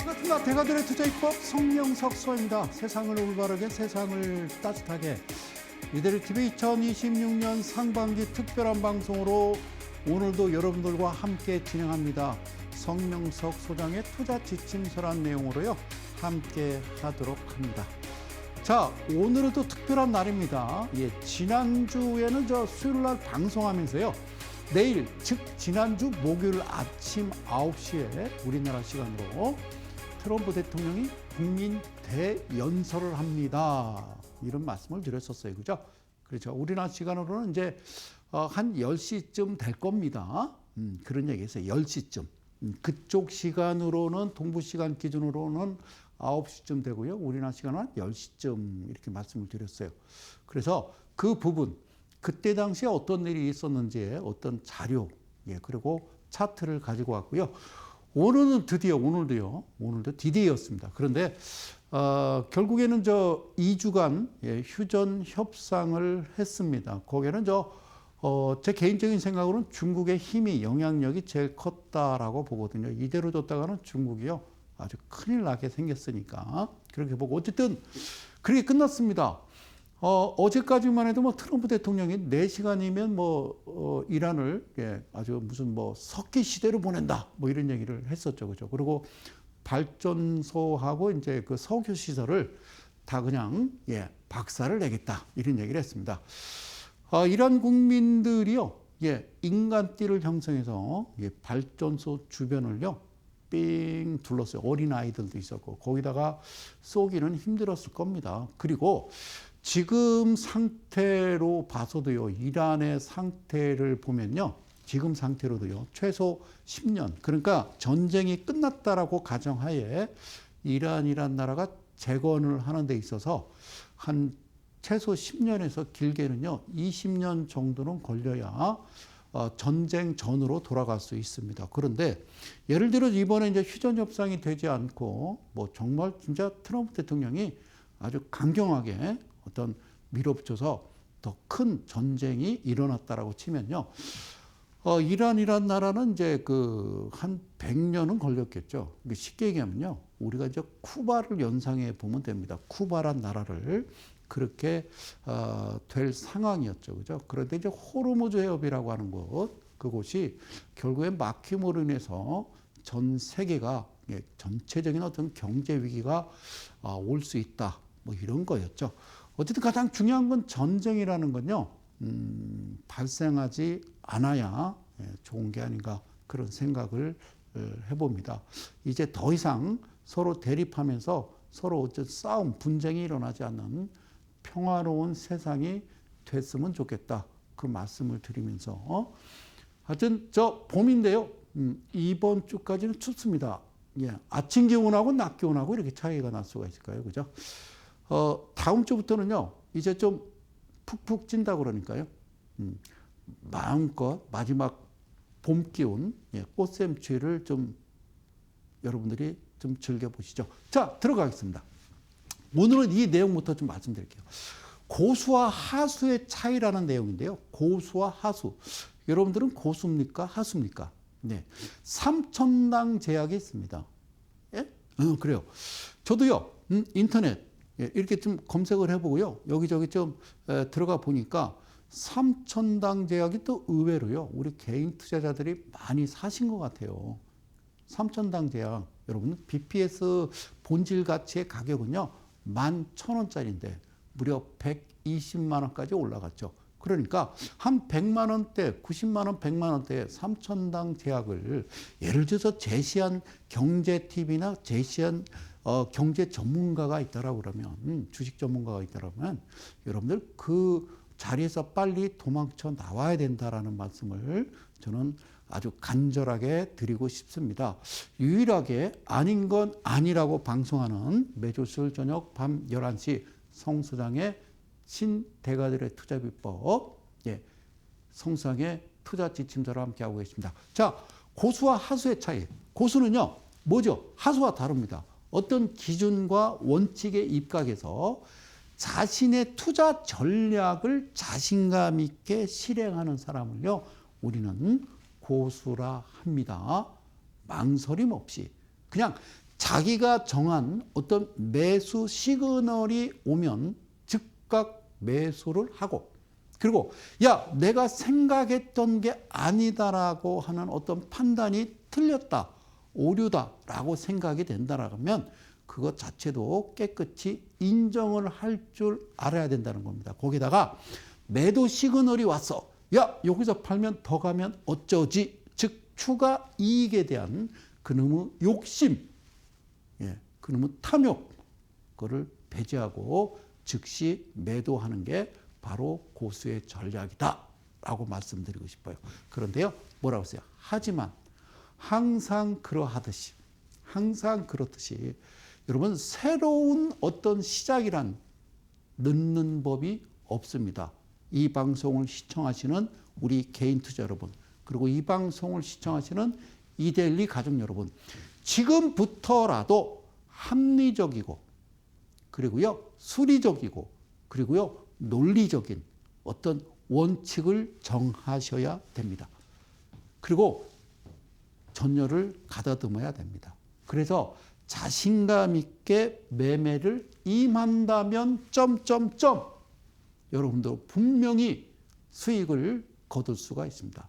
반갑습니다. 대가들의 투자입법 성명석 수호입니다. 세상을 올바르게 세상을 따뜻하게 이데리TV 2026년 상반기 특별한 방송으로 오늘도 여러분들과 함께 진행합니다. 성명석 소장의 투자 지침서란 내용으로요 함께 하도록 합니다. 자, 오늘은 또 특별한 날입니다. 지난주에는 수요일 날 방송하면서요. 내일, 즉 지난주 목요일 아침 9시에 우리나라 시간으로 트럼프 대통령이 국민 대연설을 합니다. 이런 말씀을 드렸었어요. 그죠? 그렇죠. 우리나라 시간으로는 이제 한 10시쯤 될 겁니다. 그런 얘기했어요. 10시쯤. 그쪽 시간으로는 동부 시간 기준으로는 9시쯤 되고요. 우리나라 시간은 한 10시쯤 이렇게 말씀을 드렸어요. 그래서 그 부분, 그때 당시에 어떤 일이 있었는지의 어떤 자료, 그리고 차트를 가지고 왔고요. 오늘은 드디어, 오늘도 디데이였습니다. 그런데, 결국에는 2주간 휴전 협상을 했습니다. 거기에는 제 개인적인 생각으로는 중국의 힘이, 영향력이 제일 컸다라고 보거든요. 이대로 뒀다가는 중국이요. 아주 큰일 나게 생겼으니까. 그렇게 보고, 어쨌든, 그렇게 끝났습니다. 어제까지만 해도 트럼프 대통령이 4시간이면 이란을 아주 무슨 석기 시대로 보낸다 이런 얘기를 했었죠. 그죠? 그리고 발전소하고 이제 그 석유 시설을 다 그냥 박살을 내겠다 이런 얘기를 했습니다. 이란 국민들이요. 인간띠를 형성해서 발전소 주변을요. 삥 둘렀어요. 어린 아이들도 있었고 거기다가 쏘기는 힘들었을 겁니다. 그리고 지금 상태로 봐서도요, 이란의 상태를 보면요, 지금 상태로도요, 최소 10년, 그러니까 전쟁이 끝났다라고 가정하에 이란이란 나라가 재건을 하는 데 있어서 한 최소 10년에서 길게는요, 20년 정도는 걸려야 전쟁 전으로 돌아갈 수 있습니다. 그런데 예를 들어 이번에 이제 휴전 협상이 되지 않고 정말 진짜 트럼프 대통령이 아주 강경하게 어떤 밀어붙여서 더 큰 전쟁이 일어났다라고 치면요. 이란이란 나라는 이제 한 100년은 걸렸겠죠. 쉽게 얘기하면요. 우리가 이제 쿠바를 연상해 보면 됩니다. 쿠바란 나라를 그렇게 될 상황이었죠. 그죠? 그런데 이제 호르무즈 해협이라고 하는 그곳이 결국엔 막힘으로 인해서 전 세계가 전체적인 어떤 경제 위기가 올 수 있다. 이런 거였죠. 어쨌든 가장 중요한 건 전쟁이라는 건요, 발생하지 않아야 좋은 게 아닌가 그런 생각을 해봅니다. 이제 더 이상 서로 대립하면서 서로 어쨌든 싸움, 분쟁이 일어나지 않는 평화로운 세상이 됐으면 좋겠다. 그 말씀을 드리면서. 하여튼 봄인데요. 이번 주까지는 춥습니다. 아침 기온하고 낮 기온하고 이렇게 차이가 날 수가 있을까요? 그죠? 다음 주부터는요, 이제 좀 푹푹 찐다 그러니까요. 마음껏 마지막 봄 기운, 꽃샘추위를 좀 여러분들이 좀 즐겨보시죠. 자, 들어가겠습니다. 오늘은 이 내용부터 좀 말씀드릴게요. 고수와 하수의 차이라는 내용인데요. 고수와 하수. 여러분들은 고수입니까? 하수입니까? 네. 삼천당 제약이 있습니다. 예? 그래요. 저도요, 인터넷, 이렇게 좀 검색을 해보고요. 여기저기 좀 들어가 보니까 삼천당 제약이 또 의외로요. 우리 개인 투자자들이 많이 사신 것 같아요. 삼천당 제약. 여러분, BPS 본질 가치의 가격은요. 11,000원짜리인데 무려 120만 원까지 올라갔죠. 그러니까 한 100만 원대, 90만 원, 100만 원대에 삼천당 제약을 예를 들어서 제시한 경제TV나 제시한 경제 전문가가 있다라고 그러면, 주식 전문가가 있다라면 여러분들 그 자리에서 빨리 도망쳐 나와야 된다라는 말씀을 저는 아주 간절하게 드리고 싶습니다. 유일하게 아닌 건 아니라고 방송하는 매주 수요일 저녁 밤 11시 성수장의 신대가들의 투자비법, 성수장의 투자 지침서를 함께하고 계십니다. 자, 고수와 하수의 차이. 고수는요, 뭐죠? 하수와 다릅니다. 어떤 기준과 원칙에 입각해서 자신의 투자 전략을 자신감 있게 실행하는 사람을요, 우리는 고수라 합니다. 망설임 없이 그냥 자기가 정한 어떤 매수 시그널이 오면 즉각 매수를 하고, 그리고 야, 내가 생각했던 게 아니다라고 하는 어떤 판단이 틀렸다, 오류다라고 생각이 된다라면 그것 자체도 깨끗이 인정을 할 줄 알아야 된다는 겁니다. 거기다가 매도 시그널이 왔어. 야, 여기서 팔면 더 가면 어쩌지? 즉 추가 이익에 대한 그놈의 욕심, 그놈의 탐욕, 그거를 배제하고 즉시 매도하는 게 바로 고수의 전략이다라고 말씀드리고 싶어요. 그런데요, 뭐라고 했어요? 하지만 항상 그러하듯이, 항상 그렇듯이 여러분, 새로운 어떤 시작이란 늦는 법이 없습니다. 이 방송을 시청하시는 우리 개인 투자 여러분, 그리고 이 방송을 시청하시는 이데일리 가족 여러분, 지금부터라도 합리적이고, 그리고요, 수리적이고, 그리고요, 논리적인 어떤 원칙을 정하셔야 됩니다. 그리고 전열을 가다듬어야 됩니다. 그래서 자신감 있게 매매를 임한다면 점점점 여러분도 분명히 수익을 거둘 수가 있습니다.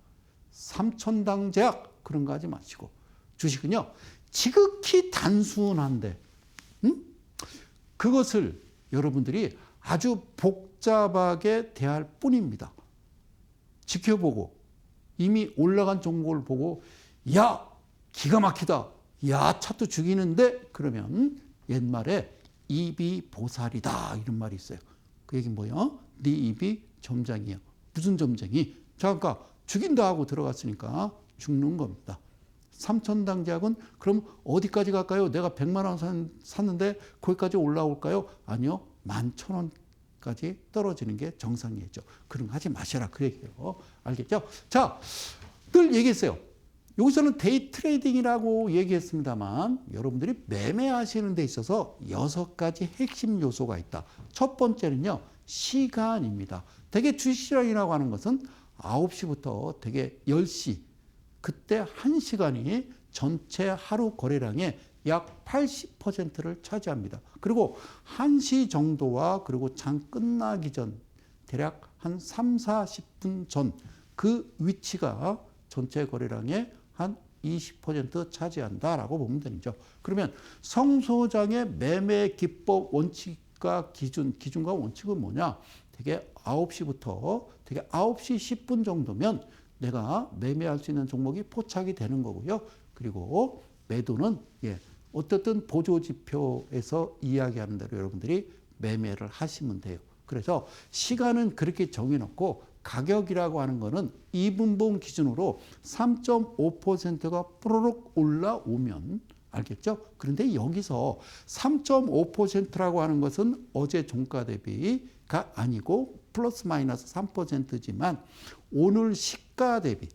삼천당 제약 그런 거 하지 마시고, 주식은요 지극히 단순한데 그것을 여러분들이 아주 복잡하게 대할 뿐입니다. 지켜보고 이미 올라간 종목을 보고 야, 기가 막히다, 야, 차트 죽이는데, 그러면 옛말에 입이 보살이다 이런 말이 있어요. 그 얘기는 뭐예요? 네 입이 점장이야. 무슨 점쟁이? 잠깐 죽인다 하고 들어갔으니까 죽는 겁니다. 삼천당 제약은 그럼 어디까지 갈까요? 내가 100만 원 샀는데 거기까지 올라올까요? 아니요, 11,000원까지 떨어지는 게 정상이죠. 그런 거 하지 마셔라 그 얘기예요. 알겠죠? 자, 늘 얘기했어요. 여기서는 데이 트레이딩이라고 얘기했습니다만 여러분들이 매매하시는 데 있어서 6가지 핵심 요소가 있다. 첫 번째는요, 시간입니다. 대개 주식시장이라고 하는 것은 9시부터 대개 10시, 그때 1시간이 전체 하루 거래량의 약 80%를 차지합니다. 그리고 1시 정도와 그리고 장 끝나기 전 대략 한 3, 40분 전 그 위치가 전체 거래량의 한 20% 차지한다라고 보면 되죠. 그러면 성소장의 매매 기법 원칙과 기준과 원칙은 뭐냐? 되게 9시부터 되게 9시 10분 정도면 내가 매매할 수 있는 종목이 포착이 되는 거고요. 그리고 매도는 어떻든 보조지표에서 이야기하는 대로 여러분들이 매매를 하시면 돼요. 그래서 시간은 그렇게 정해놓고 가격이라고 하는 거는 2분봉 기준으로 3.5%가 뽀로록 올라오면, 알겠죠? 그런데 여기서 3.5%라고 하는 것은 어제 종가 대비가 아니고 플러스 마이너스 3%지만 오늘 시가 대비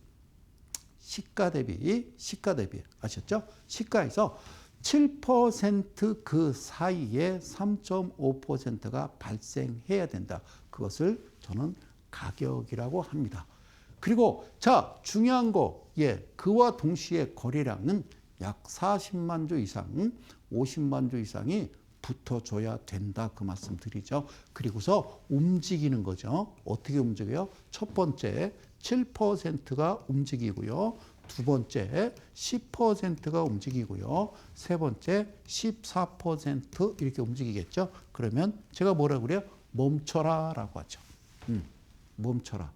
아셨죠? 시가에서 7% 그 사이에 3.5%가 발생해야 된다. 그것을 저는 가격이라고 합니다. 그리고 자, 중요한 거, 그와 동시에 거래량은 약 40만 주 이상, 50만 주 이상이 붙어줘야 된다 그 말씀 드리죠. 그리고서 움직이는 거죠. 어떻게 움직여요? 첫 번째 7%가 움직이고요. 두 번째 10%가 움직이고요. 세 번째 14% 이렇게 움직이겠죠. 그러면 제가 뭐라고 그래요? 멈춰라 라고 하죠. 멈춰라.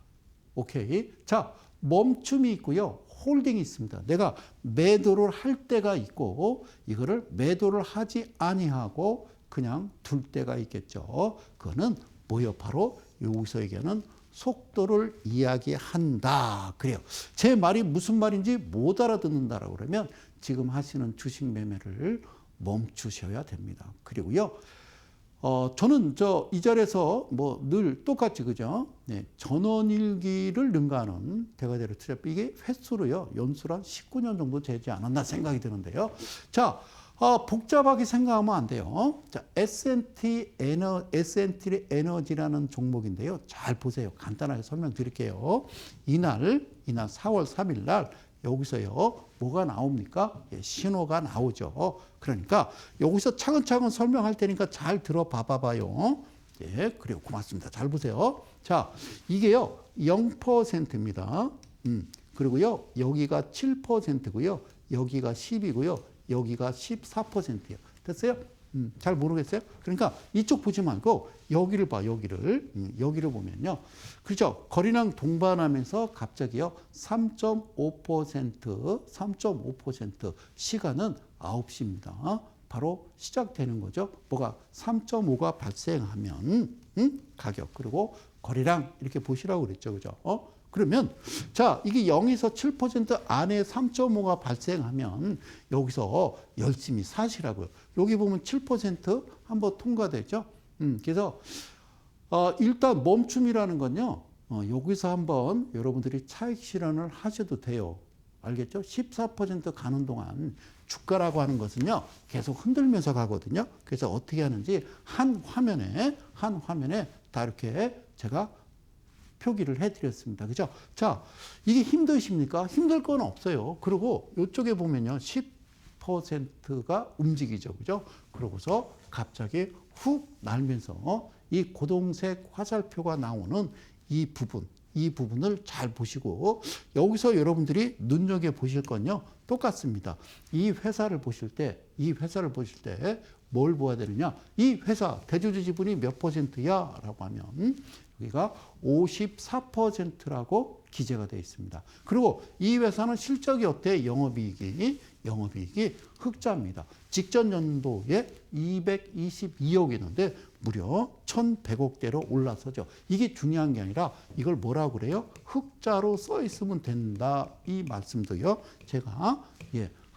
오케이. 자, 멈춤이 있고요. 홀딩이 있습니다. 내가 매도를 할 때가 있고 이거를 매도를 하지 아니하고 그냥 둘 때가 있겠죠. 그거는 뭐예요? 바로 여기서 얘기하는 속도를 이야기한다. 그래요. 제 말이 무슨 말인지 못 알아듣는다라고 그러면 지금 하시는 주식 매매를 멈추셔야 됩니다. 그리고요. 저는 이 자리에서 뭐 늘 똑같이 그죠? 전원일기를 능가하는 대가대로 투자, 이게 횟수로요, 연수로 한 19년 정도 되지 않았나 생각이 드는데요. 자, 복잡하게 생각하면 안 돼요. 자, S&T 에너지라는 종목인데요. 잘 보세요. 간단하게 설명드릴게요. 이날 4월 3일 날 여기서요 뭐가 나옵니까? 예, 신호가 나오죠. 그러니까 여기서 차근차근 설명할 테니까 잘 들어봐봐요. 예, 그래요. 고맙습니다. 잘 보세요. 자, 이게요 0%입니다. 그리고요 여기가 7%고요. 여기가 10이고요. 여기가 14%예요. 됐어요? 잘 모르겠어요? 그러니까 이쪽 보지 말고 여기를 봐, 여기를. 여기를 보면요. 그렇죠? 거리랑 동반하면서 갑자기요. 3.5% 시간은 9시입니다. 바로 시작되는 거죠. 뭐가 3.5가 발생하면 가격 그리고 거리랑 이렇게 보시라고 그랬죠. 그죠? 그러면 자 이게 0에서 7% 안에 3.5가 발생하면 여기서 열심히 사시라고요. 여기 보면 7% 한번 통과되죠. 그래서 일단 멈춤이라는 건요. 여기서 한번 여러분들이 차익 실현을 하셔도 돼요. 알겠죠? 14% 가는 동안 주가라고 하는 것은요. 계속 흔들면서 가거든요. 그래서 어떻게 하는지 한 화면에 다 이렇게 제가 표기를 해드렸습니다. 그죠? 자, 이게 힘드십니까? 힘들 건 없어요. 그리고 이쪽에 보면요. 10%가 움직이죠. 그죠? 그러고서 갑자기 훅 날면서 이 고동색 화살표가 나오는 이 부분을 잘 보시고 여기서 여러분들이 눈여겨보실 건요. 똑같습니다. 이 회사를 보실 때 뭘 보아야 되느냐? 이 회사 대주주 지분이 몇 %야? 라고 하면 여기가 54%라고 기재가 되어 있습니다. 그리고 이 회사는 실적이 어때? 영업이익이 흑자입니다. 직전 연도에 222억이었는데 무려 1,100억대로 올라서죠. 이게 중요한 게 아니라 이걸 뭐라고 그래요? 흑자로 써 있으면 된다. 이 말씀도요. 제가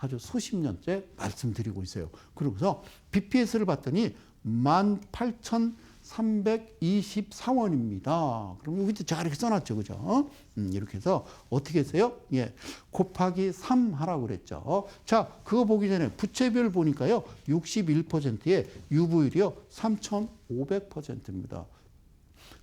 아주 수십 년째 말씀드리고 있어요. 그러고서 BPS를 봤더니 18,324원입니다. 그럼 여기도 제가 이렇게 써놨죠. 그죠? 이렇게 해서 어떻게 했어요? 곱하기 3 하라고 그랬죠. 자, 그거 보기 전에 부채비율 보니까요. 61%에 유보율이요. 3,500%입니다.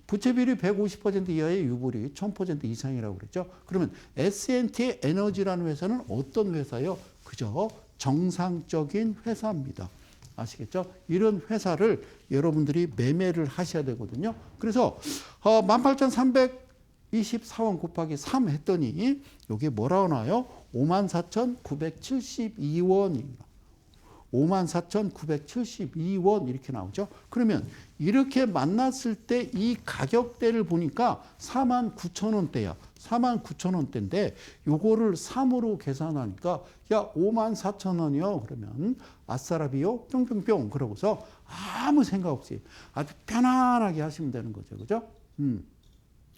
부채비율이 150% 이하의 유보율이 1000% 이상이라고 그랬죠. 그러면 S&T 에너지라는 회사는 어떤 회사요? 그저 정상적인 회사입니다. 아시겠죠? 이런 회사를 여러분들이 매매를 하셔야 되거든요. 그래서 18,324원 곱하기 3 했더니 이게 뭐라고 나와요? 54,972원입니다. 54,972원 이렇게 나오죠. 그러면 이렇게 만났을 때 이 가격대를 보니까 49,000원대야. 49,000원대인데 요거를 3으로 계산하니까 야 54,000원이요. 그러면 아싸라비요 뿅뿅뿅 그러고서 아무 생각 없이 아주 편안하게 하시면 되는 거죠. 그죠?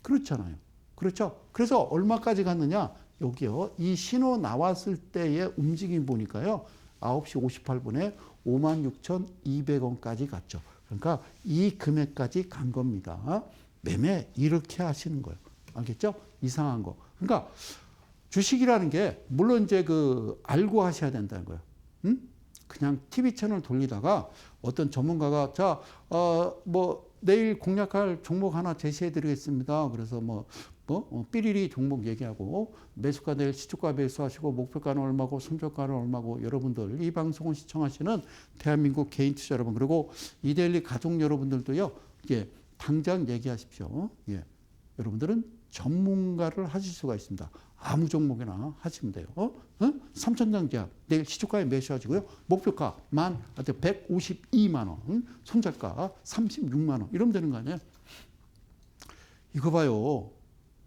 그렇잖아요. 그렇죠? 그래서 얼마까지 갔느냐? 여기요. 이 신호 나왔을 때의 움직임 보니까요. 9시 58분에 56,200원까지 갔죠. 그러니까 이 금액까지 간 겁니다. 매매 이렇게 하시는 거예요. 알겠죠? 이상한 거. 그러니까 주식이라는 게 물론 이제 알고 하셔야 된다는 거예요. 그냥 TV 채널 돌리다가 어떤 전문가가 자, 내일 공략할 종목 하나 제시해 드리겠습니다. 그래서 삐리리 종목 얘기하고 매수가 내일 시초가 매수하시고 목표가는 얼마고 손절가는 얼마고 여러분들 이 방송을 시청하시는 대한민국 개인 투자 여러분 그리고 이데일리 가족 여러분들도요. 당장 얘기하십시오. 여러분들은 전문가를 하실 수가 있습니다. 아무 종목이나 하시면 돼요. 3천장 제약 내일 시초가에 매수하시고요. 목표가 152만 원, 손절가 36만 원 이러면 되는 거 아니에요? 이거 봐요.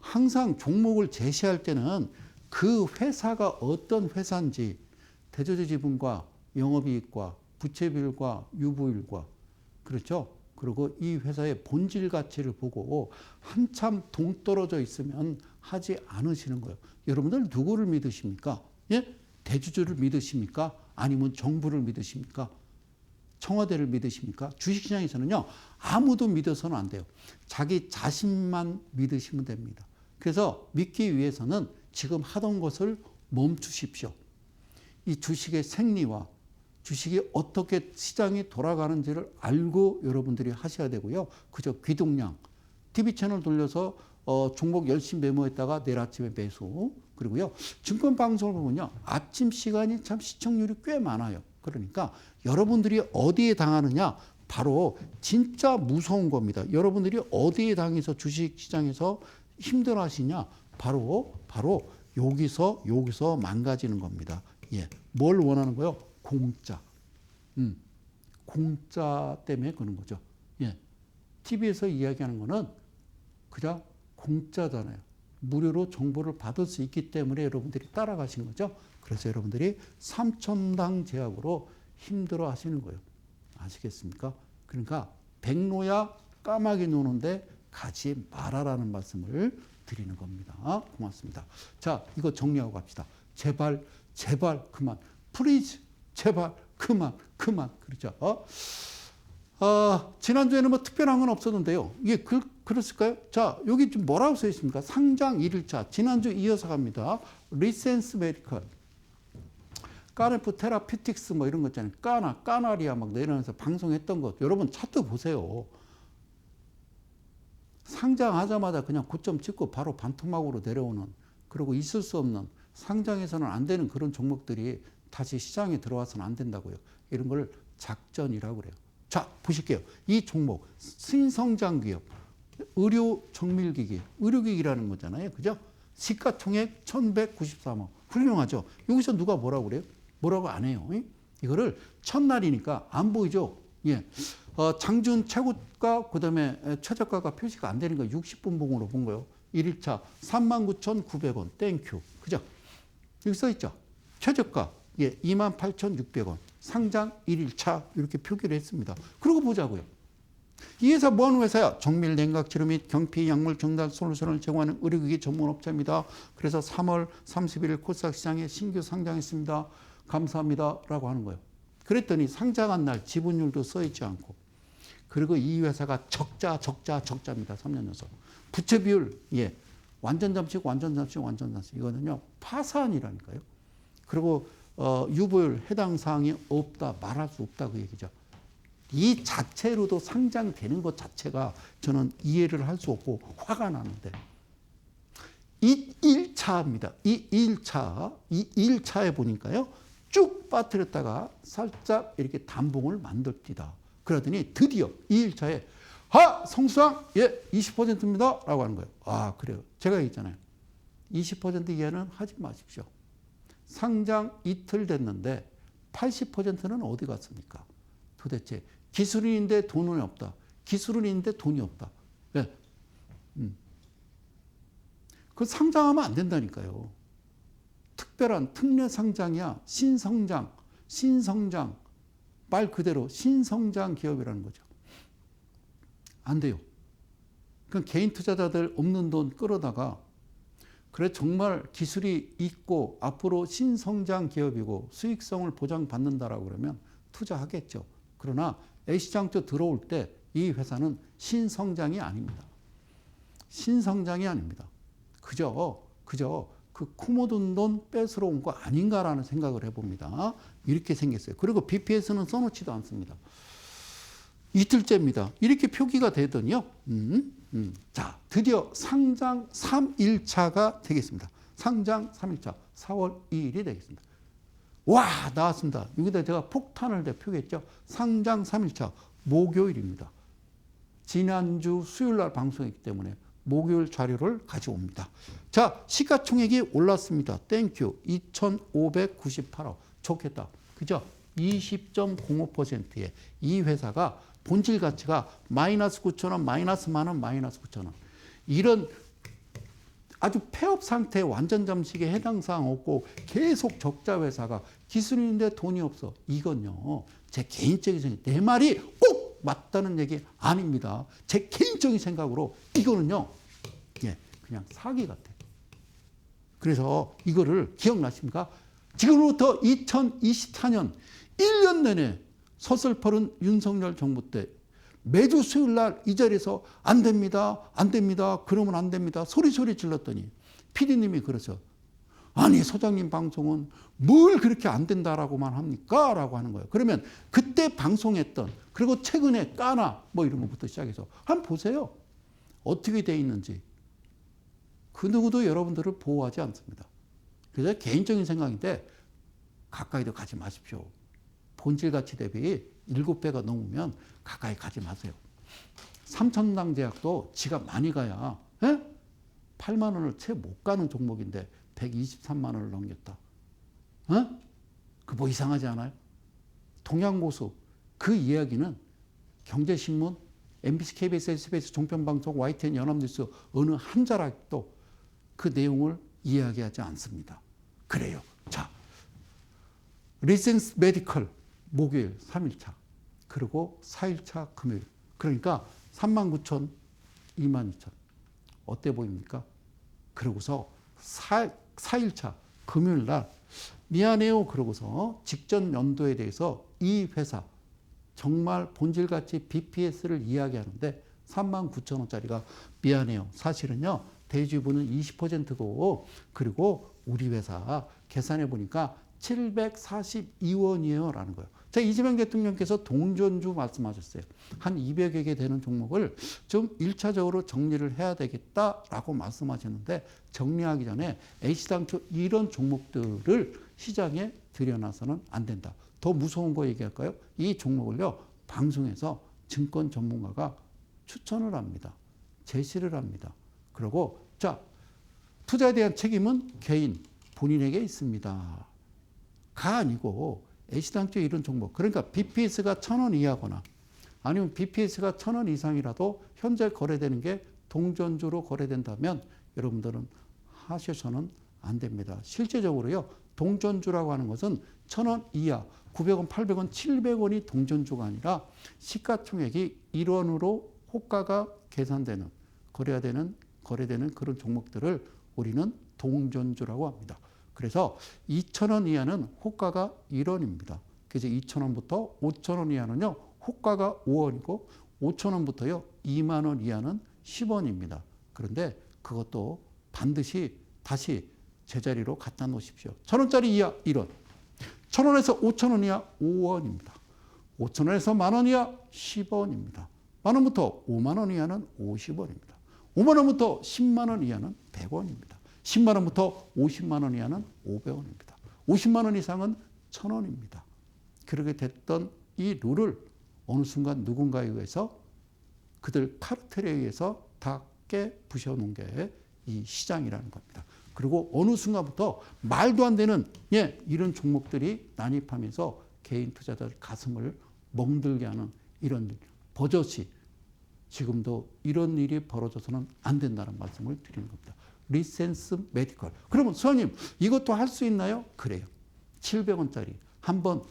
항상 종목을 제시할 때는 그 회사가 어떤 회사인지 대주주 지분과 영업이익과 부채비율과 유보율과 그렇죠? 그리고 이 회사의 본질 가치를 보고 한참 동떨어져 있으면 하지 않으시는 거예요. 여러분들 누구를 믿으십니까? 대주주를 믿으십니까? 아니면 정부를 믿으십니까? 청와대를 믿으십니까? 주식시장에서는요. 아무도 믿어서는 안 돼요. 자기 자신만 믿으시면 됩니다. 그래서 믿기 위해서는 지금 하던 것을 멈추십시오. 이 주식의 생리와 주식이 어떻게 시장이 돌아가는지를 알고 여러분들이 하셔야 되고요. 그저 귀동량, TV 채널 돌려서 종목 열심히 메모했다가 내일 아침에 매수, 그리고요, 증권 방송을 보면요, 아침 시간이 참 시청률이 꽤 많아요. 그러니까 여러분들이 어디에 당하느냐, 바로 진짜 무서운 겁니다. 여러분들이 어디에 당해서 주식 시장에서 힘들어 하시냐, 바로 여기서 망가지는 겁니다. 예. 뭘 원하는 거요? 공짜. 공짜 때문에 그런 거죠. 예. TV에서 이야기하는 거는 그냥 공짜잖아요. 무료로 정보를 받을 수 있기 때문에 여러분들이 따라가신 거죠. 그래서 여러분들이 3천당 제약으로 힘들어 하시는 거예요. 아시겠습니까? 그러니까 백로야 까마귀 노는데 가지 말아라는 말씀을 드리는 겁니다. 고맙습니다. 자, 이거 정리하고 갑시다. 제발 그만. 플리즈, 제발 그만. 그렇죠. 지난주에는 뭐 특별한 건 없었는데요. 이게 그랬을까요? 자, 여기 좀 뭐라고 써 있습니까? 상장 1일차. 지난주 이어서 갑니다. 리센스 메디컬. 까네프 테라피틱스 뭐 이런 거 있잖아요. 까나리아 막 내려오면서 방송했던 것. 여러분 차트 보세요. 상장하자마자 그냥 고점 찍고 바로 반토막으로 내려오는, 그리고 있을 수 없는, 상장해서는 안 되는 그런 종목들이 다시 시장에 들어와서는 안 된다고요. 이런 걸 작전이라고 그래요. 자, 보실게요. 이 종목 신성장 기업, 의료 정밀기기, 의료기기라는 거잖아요. 그죠? 시가총액 1193억. 훌륭하죠. 여기서 누가 뭐라고 그래요? 뭐라고 안 해요. 이거를 첫날이니까 안 보이죠. 예. 장준 최고가, 그 다음에 최저가가 표시가 안 되는 거 60분 봉으로 본 거예요. 1일차 39,900원. 땡큐. 그죠? 여기 써 있죠. 최저가, 예, 28,600원. 상장 1일차 이렇게 표기를 했습니다. 그러고 보자고요. 이 회사 뭐 하는 회사야? 정밀 냉각 치료 및 경피 약물 정단 솔루션을 제공하는 의료기기 전문 업체입니다. 그래서 3월 31일 코스닥 시장에 신규 상장했습니다. 감사합니다. 라고 하는 거예요. 그랬더니 상장한 날 지분율도 써 있지 않고, 그리고 이 회사가 적자입니다. 3년 연속. 부채 비율, 예, 완전 잠식. 이거는요, 파산이라니까요. 그리고 유보율 해당 사항이 없다, 말할 수 없다, 그 얘기죠. 이 자체로도 상장되는 것 자체가 저는 이해를 할 수 없고 화가 나는데, 이 1차입니다. 이 1차에 보니까요, 쭉 빠뜨렸다가 살짝 이렇게 단봉을 만들디다. 그러더니 드디어 이 1차에 성수상, 예, 20%입니다. 라고 하는 거예요. 아, 그래요. 제가 얘기했잖아요. 20% 이하는 하지 마십시오. 상장 이틀 됐는데 80%는 어디 갔습니까? 도대체 기술인인데 돈이 없다. 기술은 있는데 돈이 없다. 네. 그 상장하면 안 된다니까요. 특별한 특례 상장이야. 신성장. 말 그대로 신성장 기업이라는 거죠. 안 돼요. 그 개인 투자자들 없는 돈 끌어다가, 그래 정말 기술이 있고 앞으로 신성장 기업이고 수익성을 보장받는다라고 그러면 투자하겠죠. 그러나 애시장초 들어올 때 이 회사는 신성장이 아닙니다. 신성장이 아닙니다. 그저 그 코 묻은 돈 뺏으러 온 거 아닌가라는 생각을 해봅니다. 이렇게 생겼어요. 그리고 BPS는 써놓지도 않습니다. 이틀째입니다. 이렇게 표기가 되더니요. 자, 드디어 상장 3일차가 되겠습니다. 상장 3일차 4월 2일이 되겠습니다. 와, 나왔습니다. 여기다 제가 폭탄을 표기했죠. 상장 3일차 목요일입니다. 지난주 수요일 날 방송했기 때문에 목요일 자료를 가져옵니다. 자, 시가총액이 올랐습니다. 땡큐. 2,598억. 좋겠다. 그죠? 20.05%에 이 회사가 본질 가치가 마이너스 9,000원, 마이너스 만원, 마이너스 9,000원. 이런 아주 폐업 상태에 완전 잠식에 해당 사항 없고 계속 적자 회사가 기술인인데 돈이 없어. 이건요, 제 개인적인 생각, 내 말이 꼭 맞다는 얘기 아닙니다. 제 개인적인 생각으로 이거는요, 예, 그냥 사기 같아. 그래서 이거를 기억나십니까? 지금부터 2024년 1년 내내 서슬퍼른 윤석열 정부 때 매주 수요일 날 이 자리에서 안 됩니다. 그러면 안 됩니다. 소리 질렀더니 PD님이 그러죠. 아니, 소장님 방송은 뭘 그렇게 안 된다라고만 합니까? 라고 하는 거예요. 그러면 그때 방송했던, 그리고 최근에 까나 뭐 이런 것부터 시작해서 한번 보세요. 어떻게 돼 있는지. 그 누구도 여러분들을 보호하지 않습니다. 그래서 개인적인 생각인데 가까이도 가지 마십시오. 본질 가치 대비 7배가 넘으면 가까이 가지 마세요. 삼천당 제약도 지가 많이 가야 8만 원을 채 못 가는 종목인데 123만 원을 넘겼다. 그 뭐 이상하지 않아요? 동양고수 그 이야기는 경제신문, MBC, KBS, SBS, 종편방송, YTN, 연합뉴스 어느 한 자락도 그 내용을 이야기하지 않습니다. 그래요. 자, 리센스 메디컬 목요일 3일차 그리고 4일차 금요일 그러니까 39,000, 22,000 어때 보입니까? 그러고서 4일차 금요일 날 미안해요 그러고서 직전 연도에 대해서 이 회사 정말 본질가치 BPS를 이야기하는데 39,000원짜리가 미안해요. 사실은요. 대주주분은 20%고 그리고 우리 회사 계산해 보니까 742원이에요 라는 거예요. 자, 이재명 대통령께서 동전주 말씀하셨어요. 한 200여 개 되는 종목을 좀 1차적으로 정리를 해야 되겠다라고 말씀하셨는데 정리하기 전에 H당초 이런 종목들을 시장에 들여놔서는 안 된다. 더 무서운 거 얘기할까요? 이 종목을요. 방송에서 증권 전문가가 추천을 합니다. 제시를 합니다. 그리고 자, 투자에 대한 책임은 개인 본인에게 있습니다. 가 아니고 H당초 이런 종목 그러니까 BPS가 1,000원 이하거나 아니면 BPS가 1,000원 이상이라도 현재 거래되는 게 동전주로 거래된다면 여러분들은 하셔서는 안 됩니다. 실제적으로요. 동전주라고 하는 것은 1,000원 이하 900원, 800원, 700원이 동전주가 아니라 시가총액이 1원으로 호가가 계산되는 거래되는 그런 종목들을 우리는 동전주라고 합니다. 그래서 2,000원 이하는 호가가 1원입니다. 그래서 2,000원부터 5,000원 이하는요. 호가가 5원이고 5,000원부터요. 2만 원 이하는 10원입니다. 그런데 그것도 반드시 다시 제자리로 갖다 놓으십시오. 1,000원짜리 이하 1원. 1,000원에서 5,000원 이하 5원입니다. 5,000원에서 만원 이하 10원입니다. 만원부터 5만원 이하는 50원입니다. 5만원부터 10만원 이하는 100원입니다. 10만원부터 50만원 이하는 500원입니다. 50만원 이상은 1,000원입니다. 그렇게 됐던 이 룰을 어느 순간 누군가에 의해서 그들 카르텔에 의해서 다 깨부셔 놓은 게 이 시장이라는 겁니다. 그리고 어느 순간부터 말도 안 되는 이런 종목들이 난입하면서 개인 투자자들 가슴을 멍들게 하는 이런 버젓이 지금도 이런 일이 벌어져서는 안 된다는 말씀을 드리는 겁니다. 리센스 메디컬. 그러면 수장님 이것도 할 수 있나요? 그래요. 700원짜리 한번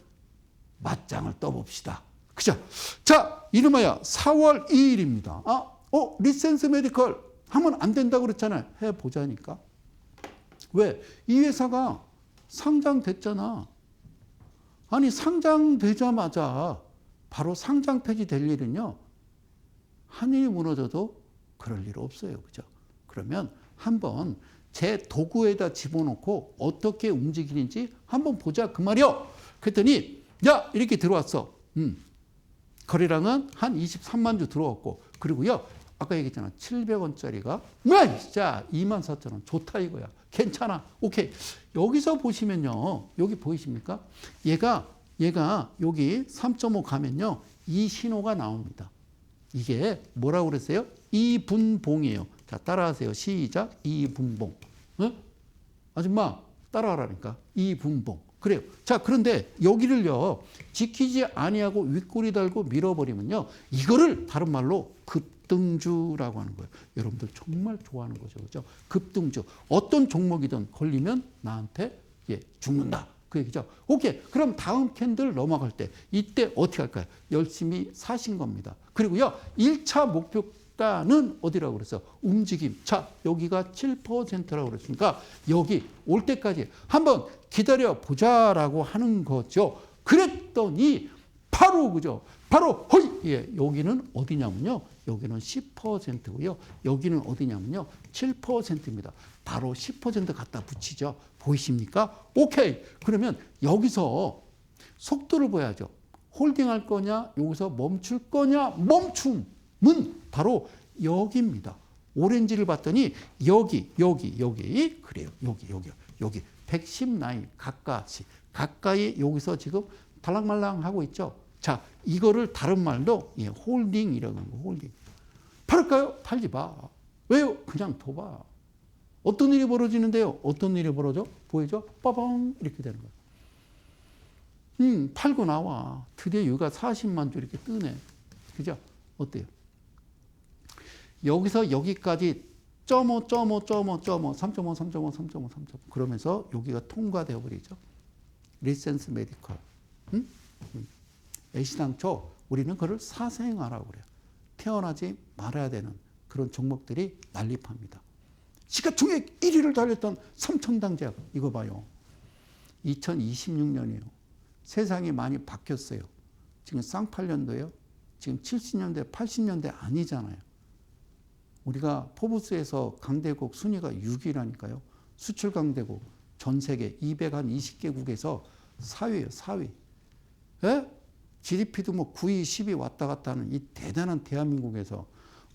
맞짱을 떠봅시다. 그죠? 자, 이름하여 4월 2일입니다. 리센스 메디컬 하면 안 된다고 그랬잖아요. 해보자니까. 왜? 이 회사가 상장됐잖아. 아니 상장되자마자 바로 상장 폐지될 일은요. 하늘이 무너져도 그럴 일 없어요. 그죠? 그러면 한번 제 도구에다 집어넣고 어떻게 움직이는지 한번 보자 그 말이요. 그랬더니 야 이렇게 들어왔어. 거래량은 한 23만 주 들어왔고 그리고요. 아까 얘기했잖아. 700원짜리가 자 24,000원 좋다 이거야. 괜찮아. 오케이. 여기서 보시면요. 여기 보이십니까? 얘가 여기 3.5 가면요. 이 신호가 나옵니다. 이게 뭐라고 그랬어요? 이분봉이에요. 자, 따라하세요. 시작. 이분봉. 아줌마 따라하라니까. 이분봉. 그래요. 자, 그런데 여기를요. 지키지 아니하고 윗꼬리 달고 밀어버리면요. 이거를 다른 말로 급등주라고 하는 거예요. 여러분들 정말 좋아하는 거죠. 그죠? 급등주. 어떤 종목이든 걸리면 나한테 죽는다. 그 얘기죠. 오케이. 그럼 다음 캔들 넘어갈 때 이때 어떻게 할까요? 열심히 사신 겁니다. 그리고요. 1차 목표가는 어디라고 그랬어? 움직임. 자, 여기가 7%라고 그랬으니까 여기 올 때까지 한번 기다려 보자라고 하는 거죠. 그랬더니 바로 그죠. 바로 여기는 어디냐면요. 여기는 10%고요. 여기는 어디냐면요. 7%입니다. 바로 10% 갖다 붙이죠. 보이십니까? 오케이. 그러면 여기서 속도를 보야죠. 홀딩할 거냐, 여기서 멈출 거냐, 멈춤은 바로 여기입니다. 오렌지를 봤더니 여기 그래요. 여기 110라인 가까이 여기서 지금 달랑말랑 하고 있죠. 자, 이거를 다른 말로 홀딩이라고 하는 거, 홀딩. 팔을까요? 팔지 마. 왜요? 그냥 둬봐. 어떤 일이 벌어지는데요? 어떤 일이 벌어져? 보이죠? 빠방 이렇게 되는 거야. 팔고 나와. 드디어 유가 40만 주 이렇게 뜨네. 그죠? 어때요? 여기서 여기까지 3.5 그러면서 여기가 통과되어 버리죠. 리센스 메디컬. 애시당초 우리는 그걸 사생아라고 그래요. 태어나지 말아야 되는 그런 종목들이 난립합니다. 시가총액 1위를 달렸던 삼천당제약 이거 봐요. 2026년이에요. 세상이 많이 바뀌었어요. 지금 쌍팔년도예요. 지금 70년대, 80년대 아니잖아요. 우리가 포브스에서 강대국 순위가 6위라니까요. 수출 강대국 전 세계 220개국에서 4위예요. 4위. 예? GDP도 뭐 9위, 10위 왔다 갔다 하는 이 대단한 대한민국에서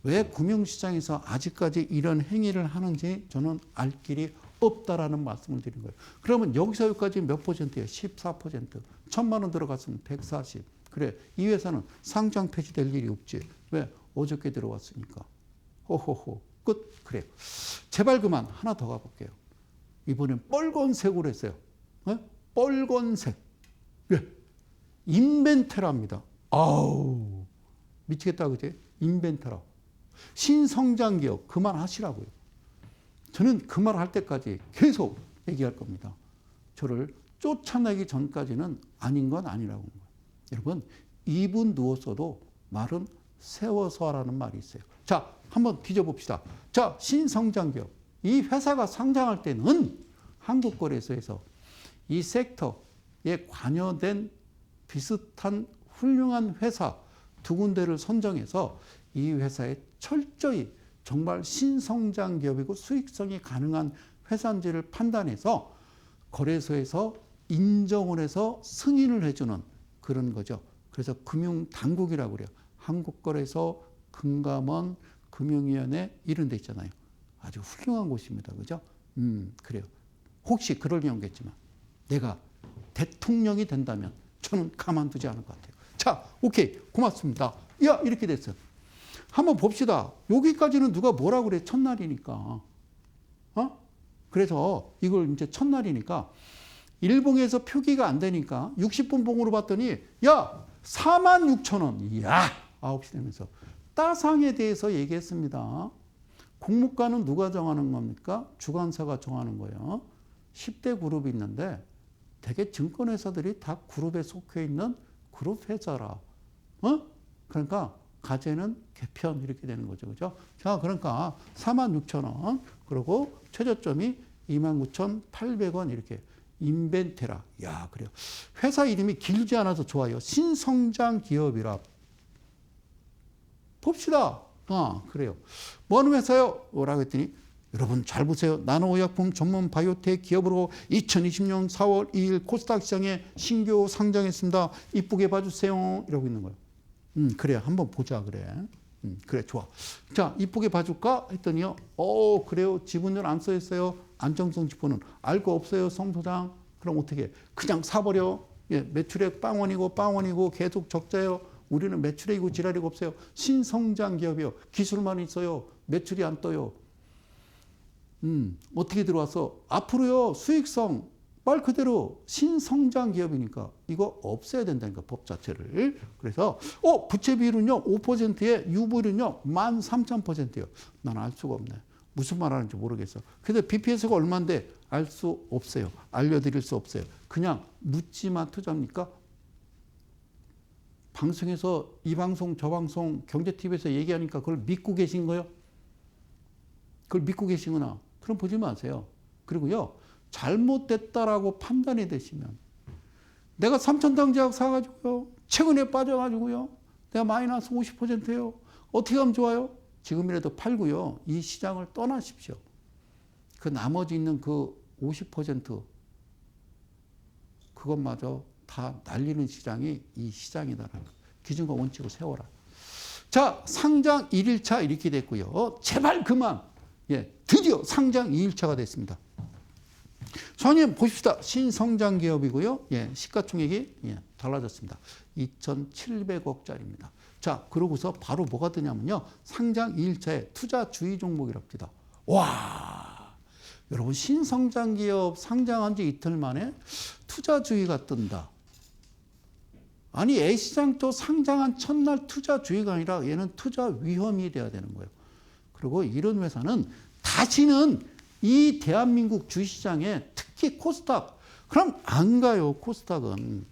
왜 금융시장에서 아직까지 이런 행위를 하는지 저는 알 길이 없다라는 말씀을 드린 거예요. 그러면 여기서 여기까지 몇 %예요? 14%. 1,000만 원 들어갔으면 140. 그래, 이 회사는 상장 폐지될 일이 없지. 왜? 어저께 들어왔으니까. 호호호. 끝. 그래요. 제발 그만. 하나 더 가볼게요. 이번엔 빨간색으로 했어요. 네? 빨간색. 예. 인벤테라입니다. 아우. 미치겠다, 그지? 인벤테라. 신성장 기업 그만하시라고요. 저는 그 말 할 때까지 계속 얘기할 겁니다. 저를 쫓아내기 전까지는 아닌 건 아니라고 하는 거예요. 여러분, 2분 누웠어도 말은 세워서 하라는 말이 있어요. 자, 한번 뒤져봅시다. 자, 신성장 기업. 이 회사가 상장할 때는 한국거래소에서 이 섹터에 관여된 비슷한 훌륭한 회사 두 군데를 선정해서 이 회사에 철저히 정말 신성장 기업이고 수익성이 가능한 회사인지를 판단해서 거래소에서 인정을 해서 승인을 해주는 그런 거죠. 그래서 금융당국이라고 그래요. 한국거래소, 금감원, 금융위원회 이런 데 있잖아요. 아주 훌륭한 곳입니다. 그죠? 그래요. 혹시 그럴 경우겠지만 내가 대통령이 된다면 저는 가만두지 않을 것 같아요. 자, 오케이. 고맙습니다. 야, 이렇게 됐어요. 한번 봅시다. 여기까지는 누가 뭐라고 그래? 첫날이니까. 그래서 이걸 이제 첫날이니까 일봉에서 표기가 안 되니까 60분 봉으로 봤더니 야, 46,000원. 이야, 9시 되면서. 따상에 대해서 얘기했습니다. 공모가는 누가 정하는 겁니까? 주관사가 정하는 거예요. 10대 그룹이 있는데 대개 증권회사들이 다 그룹에 속해 있는 그룹 회사라. 그러니까 가제는 개편 이렇게 되는 거죠. 그죠? 자, 그러니까 46,000원. 그리고 최저점이 29,800원 이렇게. 인벤테라. 야, 그래요. 회사 이름이 길지 않아서 좋아요. 신성장 기업이라. 봅시다. 그래요. 뭐 하는 회사요? 라고 했더니 여러분 잘 보세요. 나노의약품 전문 바이오텍 기업으로 2020년 4월 2일 코스닥 시장에 신규 상장했습니다. 이쁘게 봐주세요. 이러고 있는 거예요. 그래. 한번 보자. 그래. 그래. 좋아. 자, 이쁘게 봐줄까? 했더니요. 그래요. 지분율 안 써있어요. 안정성 지표는 알고 없어요. 성 소장. 그럼 어떻게? 그냥 사버려. 예, 매출액 빵원이고 계속 적자예요. 우리는 매출액이고 지랄이고 없어요. 신성장 기업이요. 기술만 있어요. 매출이 안 떠요. 어떻게 들어와서 앞으로요. 수익성 말 그대로 신성장 기업이니까 이거 없애야 된다니까 법 자체를. 그래서 부채 비율은요 5%에 유보율은요 13,000%예요. 난 알 수가 없네. 무슨 말 하는지 모르겠어. 근데 BPS가 얼마인데 알 수 없어요. 알려드릴 수 없어요. 그냥 묻지마 투자입니까? 방송에서 이 방송 저 방송 경제TV에서 얘기하니까 그걸 믿고 계신 거예요? 그걸 믿고 계시구나. 그럼 보지 마세요. 그리고요. 잘못됐다라고 판단이 되시면 내가 삼천당제약 사가지고요. 최근에 빠져가지고요. 내가 마이너스 50%예요. 어떻게 하면 좋아요? 지금이라도 팔고요. 이 시장을 떠나십시오. 그 나머지 있는 그 50% 그것마저 다 날리는 시장이 이 시장이다라는 거. 기준과 원칙을 세워라. 자, 상장 1일차 이렇게 됐고요. 제발 그만. 예, 드디어 상장 2일차가 됐습니다. 선생님 보십시다. 신성장 기업이고요. 예, 시가총액이 예, 달라졌습니다. 2,700억짜리입니다. 자, 그러고서 바로 뭐가 뜨냐면요. 상장 2일차에 투자주의 종목이랍니다. 와, 여러분 신성장 기업 상장한 지 이틀 만에 투자주의가 뜬다. 아니 A시장 또 상장한 첫날 투자주의가 아니라 얘는 투자 위험이 돼야 되는 거예요. 그리고 이런 회사는 다시는 이 대한민국 주시장에 특히 코스닥 그럼 안 가요. 코스닥은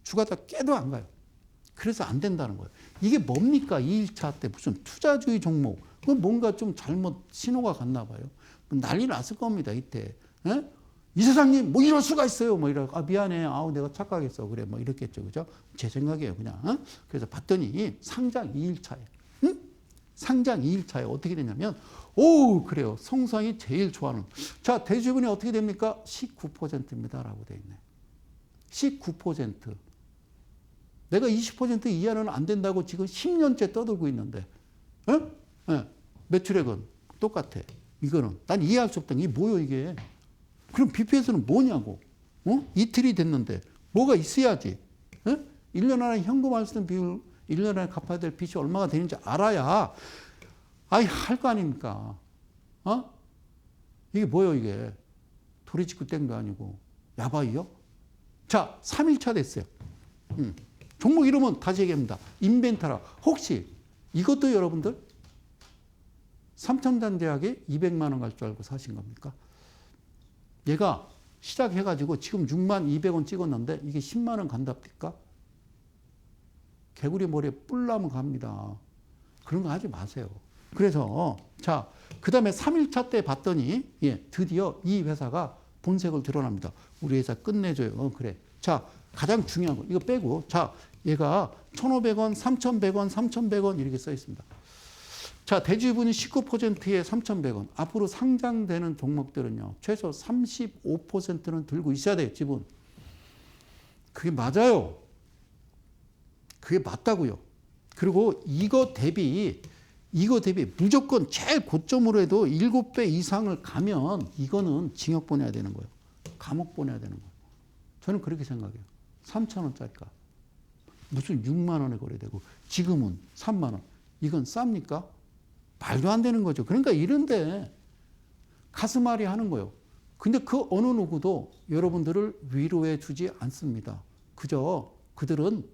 주가다 깨도 안 가요. 그래서 안 된다는 거예요. 이게 뭡니까? 2일차 때 무슨 투자주의 종목 그건 뭔가 좀 잘못 신호가 갔나 봐요. 난리 났을 겁니다. 이때. 에? 이사장님 뭐 이럴 수가 있어요. 뭐 이러 미안해. 아우 내가 착각했어. 그래 뭐 이렇겠죠. 그죠? 제 생각이에요. 그냥. 어? 그래서 봤더니 상장 2일차에 응? 상장 2일차에 어떻게 되냐면 오 그래요. 성상이 제일 좋아하는. 자 대주분이 어떻게 됩니까? 19%입니다. 라고 돼 있네. 19%. 내가 20% 이하는 안 된다고 지금 10년째 떠들고 있는데 어? 네. 매출액은 똑같아. 이거는 난 이해할 수 없다. 이게 뭐요 이게. 그럼 BPS는 뭐냐고. 어? 이틀이 됐는데 뭐가 있어야지. 어? 1년 안에 현금 할수 비율 1년 안에 갚아야 될 빚이 얼마가 되는지 알아야 아이 할 거 아닙니까. 어? 이게 뭐요 이게. 도리지구 뗀 거 아니고 야바이요? 자 3일차 됐어요. 종목 이름은 다시 얘기합니다. 인벤타라. 혹시 이것도 여러분들 삼천단대학에 200만 원 갈 줄 알고 사신 겁니까? 얘가 시작해가지고 지금 6만 200원 찍었는데 이게 10만 원 간답니까? 개구리 머리에 뿔 나면 갑니다. 그런 거 하지 마세요. 그래서 자, 그 다음에 3일차 때 봤더니 예, 드디어 이 회사가 본색을 드러납니다. 우리 회사 끝내줘요. 그래. 자, 가장 중요한 거 이거 빼고 자, 얘가 1,500원, 3,100원, 3,100원 이렇게 써 있습니다. 자, 대주주분이 19%에 3,100원. 앞으로 상장되는 종목들은요. 최소 35%는 들고 있어야 돼요. 지분. 그게 맞아요. 그게 맞다고요. 그리고 이거 대비 무조건 제일 고점으로 해도 7배 이상을 가면 이거는 징역 보내야 되는 거예요. 감옥 보내야 되는 거예요. 저는 그렇게 생각해요. 3,000원짜리가. 무슨 6만 원에 거래되고 지금은 3만 원. 이건 쌉니까? 말도 안 되는 거죠. 그러니까 이런데 가슴앓이 하는 거예요. 근데 그 어느 누구도 여러분들을 위로해 주지 않습니다. 그저 그들은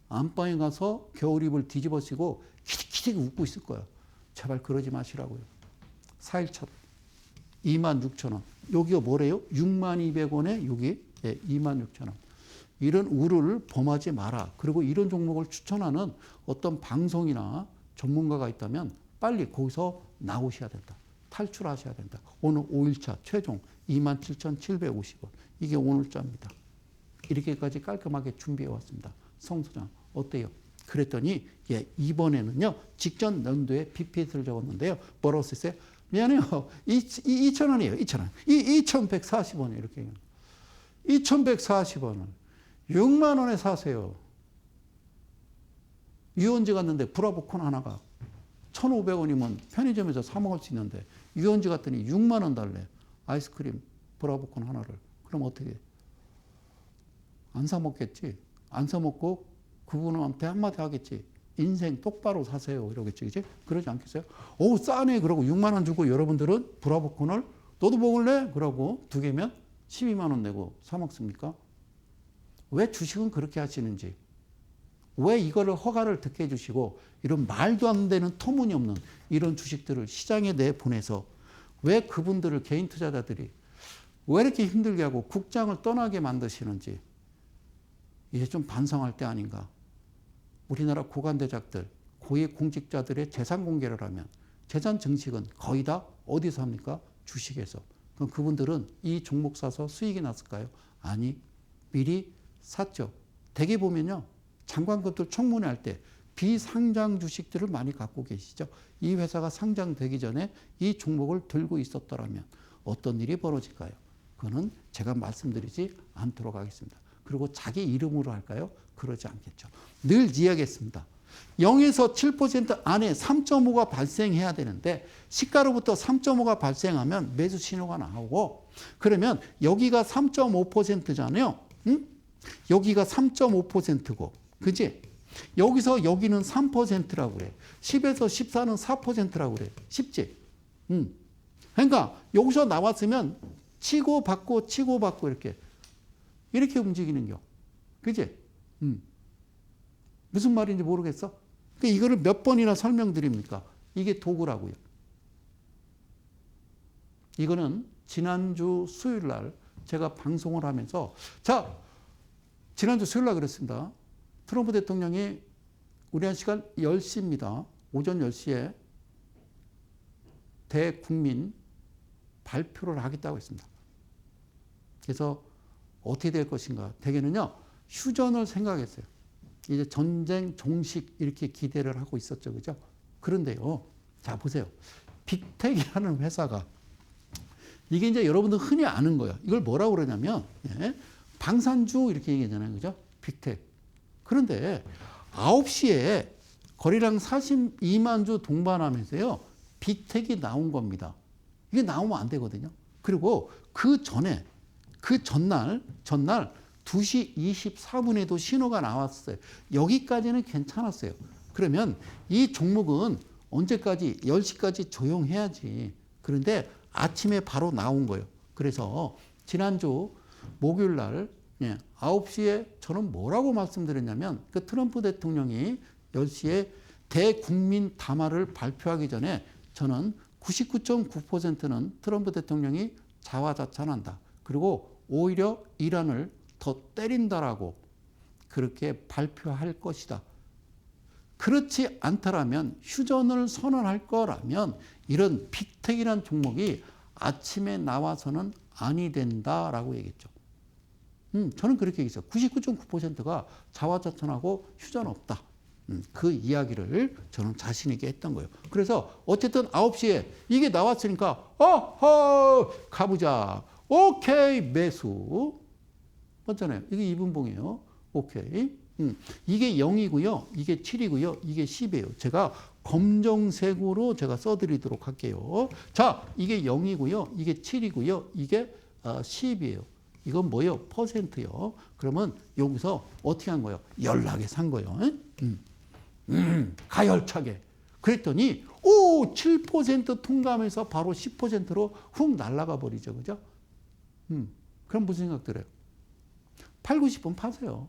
안방에 가서 겨울이불 뒤집어 쓰고 키득키득 웃고 있을 거예요. 제발 그러지 마시라고요. 4일차 26,000원. 여기가 뭐래요? 62,200원에 여기 26,000원. 이런 우려를 범하지 마라. 그리고 이런 종목을 추천하는 어떤 방송이나 전문가가 있다면 빨리 거기서 나오셔야 된다. 탈출하셔야 된다. 오늘 5일차 최종 27,750원. 이게 오늘자입니다. 이렇게까지 깔끔하게 준비해 왔습니다. 성 소장 어때요? 그랬더니 예, 이번에는요. 직전 연도에 BPS를 적었는데요. 뭐라고 썼어요? 미안해요. 2,000원이에요. 2,000원. 2,140원이에요. 이렇게. 2,140원을 6만 원에 사세요. 유원지 갔는데 브라보콘 하나가 1,500원이면 편의점에서 사 먹을 수 있는데 유원지 갔더니 6만 원 달래. 아이스크림 브라보콘 하나를. 그럼 어떻게 해? 안 사 먹겠지. 안 사 먹고 그분한테 한마디 하겠지. 인생 똑바로 사세요. 이러겠지. 그치? 그러지 않겠어요? 오 싸네. 그러고 6만 원 주고 여러분들은 브라보콘을 너도 먹을래? 그러고 2개면 12만 원 내고 사 먹습니까? 왜 주식은 그렇게 하시는지. 왜 이거를 허가를 듣게 해주시고 이런 말도 안 되는 터무니없는 이런 주식들을 시장에 내보내서 왜 그분들을 개인 투자자들이 왜 이렇게 힘들게 하고 국장을 떠나게 만드시는지 이제 좀 반성할 때 아닌가. 우리나라 고관대작들, 고위 공직자들의 재산 공개를 하면 재산 증식은 거의 다 어디서 합니까? 주식에서. 그럼 그분들은 이 종목 사서 수익이 났을까요? 아니, 미리 샀죠. 대개 보면요. 장관급들 청문회할 때 비상장 주식들을 많이 갖고 계시죠. 이 회사가 상장되기 전에 이 종목을 들고 있었더라면 어떤 일이 벌어질까요? 그거는 제가 말씀드리지 않도록 하겠습니다. 그리고 자기 이름으로 할까요? 그러지 않겠죠. 늘 이야기했습니다. 0에서 7% 안에 3.5가 발생해야 되는데 시가로부터 3.5가 발생하면 매수 신호가 나오고 그러면 여기가 3.5%잖아요. 응? 여기가 3.5%고 그지? 여기서 여기는 3%라고 그래. 10에서 14는 4%라고 그래. 쉽지? 그러니까 여기서 나왔으면 치고 받고 치고 받고 이렇게 움직이는 겨. 그지? 무슨 말인지 모르겠어? 그러니까 이거를 몇 번이나 설명드립니까? 이게 도구라고요. 이거는 지난주 수요일 날 제가 방송을 하면서 자, 지난주 수요일 날 그랬습니다. 트럼프 대통령이 우리한 시간 10시입니다. 오전 10시에 대국민 발표를 하겠다고 했습니다. 그래서 어떻게 될 것인가? 대개는요, 휴전을 생각했어요. 이제 전쟁 종식 이렇게 기대를 하고 있었죠. 그죠? 그런데요, 자, 보세요. 빅텍이라는 회사가 이게 이제 여러분들 흔히 아는 거예요. 이걸 뭐라고 그러냐면, 예, 방산주 이렇게 얘기하잖아요. 그죠? 빅텍. 그런데 9시에 거래량 42만 주 동반하면서요, 빅텍이 나온 겁니다. 이게 나오면 안 되거든요. 그리고 그 전날 2시 24분에도 신호가 나왔어요. 여기까지는 괜찮았어요. 그러면 이 종목은 언제까지? 10시까지 조용해야지. 그런데 아침에 바로 나온 거예요. 그래서 지난주 목요일 날 9시에 저는 뭐라고 말씀드렸냐면 그 트럼프 대통령이 10시에 대국민 담화를 발표하기 전에 저는 99.9%는 트럼프 대통령이 자화자찬한다. 그리고 오히려 이란을 더 때린다라고 그렇게 발표할 것이다. 그렇지 않더라면 휴전을 선언할 거라면 이런 빅텍이라는 종목이 아침에 나와서는 아니 된다라고 얘기했죠. 저는 그렇게 얘기했어요. 99.9%가 자화자찬하고 휴전 없다. 그 이야기를 저는 자신 있게 했던 거예요. 그래서 어쨌든 9시에 이게 나왔으니까 어허 가보자. 오케이 매수. 맞잖아요. 이게 2분봉이에요. 오케이. 이게 0이고요. 이게 7이고요. 이게 10이에요. 제가 검정색으로 제가 써드리도록 할게요. 자, 이게 0이고요. 이게 7이고요. 이게 10이에요. 이건 뭐예요? 퍼센트요. 그러면 여기서 어떻게 한 거예요? 연락에 산 거예요. 가열차게. 그랬더니 7% 통감해서 바로 10%로 훅 날아가 버리죠. 그죠? 그럼 무슨 생각 들어요? 팔고 싶으면 파세요.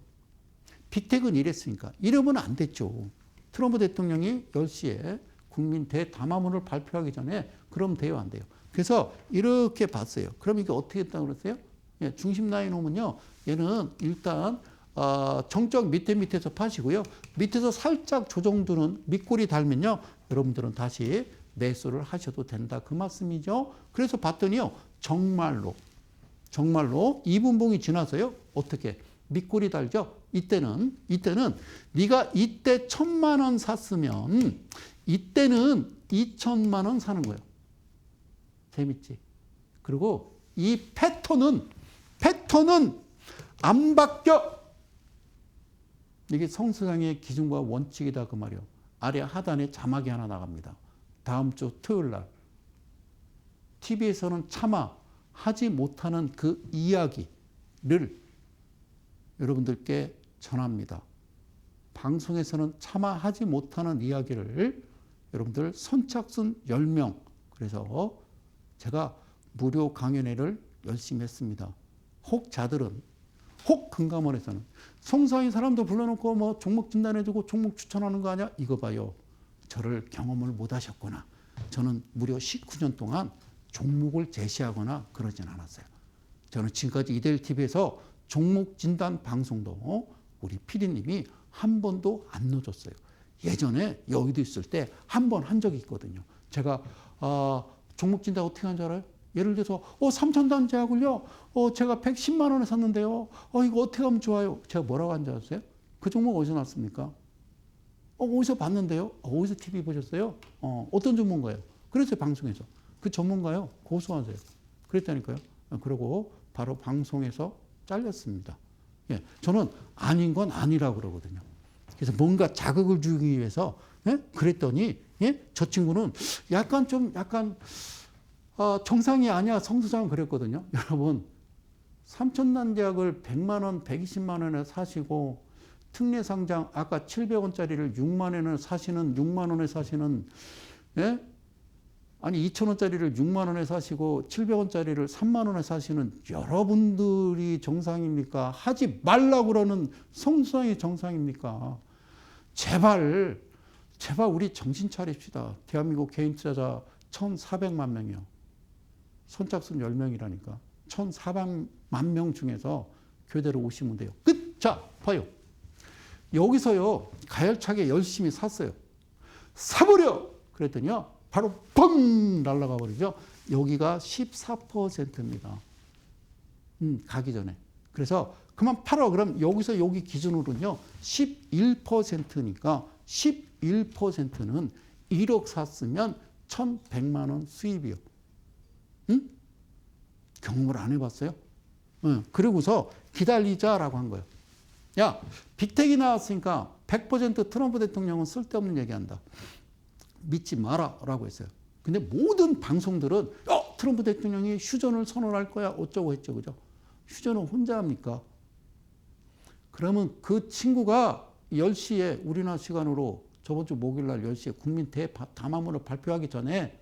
빅텍은 이랬으니까. 이러면 안 됐죠. 트럼프 대통령이 10시에 국민 대담화문을 발표하기 전에 그럼 돼요, 안 돼요? 그래서 이렇게 봤어요. 그럼 이게 어떻게 했다고 그랬어요? 예, 중심 라인 오면요. 얘는 일단 정적 밑에서 파시고요. 밑에서 살짝 조정두는 밑골이 달면요. 여러분들은 다시 매수를 하셔도 된다. 그 말씀이죠. 그래서 봤더니요. 정말로 2분봉이 지나서요. 어떻게? 밑골이 달죠? 이때는 네가 이때 1,000만 원 샀으면 이때는 2,000만 원 사는 거예요. 재밌지? 그리고 이 패턴은 안 바뀌어. 이게 성수장의 기준과 원칙이다 그 말이에요. 아래 하단에 자막이 하나 나갑니다. 다음 주 토요일 날 TV에서는 차마 하지 못하는 그 이야기를 여러분들께 전합니다. 방송에서는 차마 하지 못하는 이야기를 여러분들 선착순 10명 그래서 제가 무료 강연회를 열심히 했습니다. 혹 금감원에서는 송사인 사람도 불러놓고 뭐 종목 진단해주고 종목 추천하는 거 아니야? 이거 봐요. 저를 경험을 못 하셨구나. 저는 무려 19년 동안 종목을 제시하거나 그러진 않았어요. 저는 지금까지 이데일TV에서 종목 진단 방송도 우리 PD님이 한 번도 안 넣어줬어요. 예전에 여의도 있을 때 한 번 한 적이 있거든요. 제가 종목 진단 어떻게 하는 줄 알아요? 예를 들어서 3,000단 제약을요. 제가 110만 원에 샀는데요. 이거 어떻게 하면 좋아요? 제가 뭐라고 한 줄 아세요? 그 종목 어디서 났습니까? 어디서 봤는데요? 어디서 TV 보셨어요? 어떤 전문가예요? 그래서 방송에서. 그 전문가요? 고소하세요. 그랬다니까요. 그리고 바로 방송에서 잘렸습니다. 예, 저는 아닌 건 아니라고 그러거든요. 그래서 뭔가 자극을 주기 위해서 예? 그랬더니 예? 저 친구는 약간 정상이 아니야. 성수장은 그랬거든요. 여러분 삼천난작을 100만 원, 120만 원에 사시고 특례상장 아까 700원짜리를 6만 원에 사시는 6만 원에 사시는 예? 아니 2,000원짜리를 6만 원에 사시고 700원짜리를 3만 원에 사시는 여러분들이 정상입니까? 하지 말라고 그러는 성수장이 정상입니까? 제발 우리 정신 차립시다. 대한민국 개인 투자자 1,400만 명이요. 선착순 10명이라니까. 1,400만 명 중에서 교대로 오시면 돼요. 끝! 자, 봐요. 여기서요, 가열차게 열심히 샀어요. 사버려! 그랬더니요, 바로 뻥! 날아가 버리죠. 여기가 14%입니다. 가기 전에. 그래서 그만 팔어. 그럼 여기서 여기 기준으로는요, 11%니까 11%는 1억 샀으면 1,100만 원 수입이요. 응? 경험을 안 해봤어요? 그리고서 기다리자라고 한 거예요. 야, 빅텍이 나왔으니까 100% 트럼프 대통령은 쓸데없는 얘기한다. 믿지 마라 라고 했어요. 근데 모든 방송들은 트럼프 대통령이 휴전을 선언할 거야 어쩌고 했죠. 그죠? 휴전은 혼자 합니까? 그러면 그 친구가 10시에 우리나라 시간으로 저번 주 목요일 날 10시에 국민 대담화문을 발표하기 전에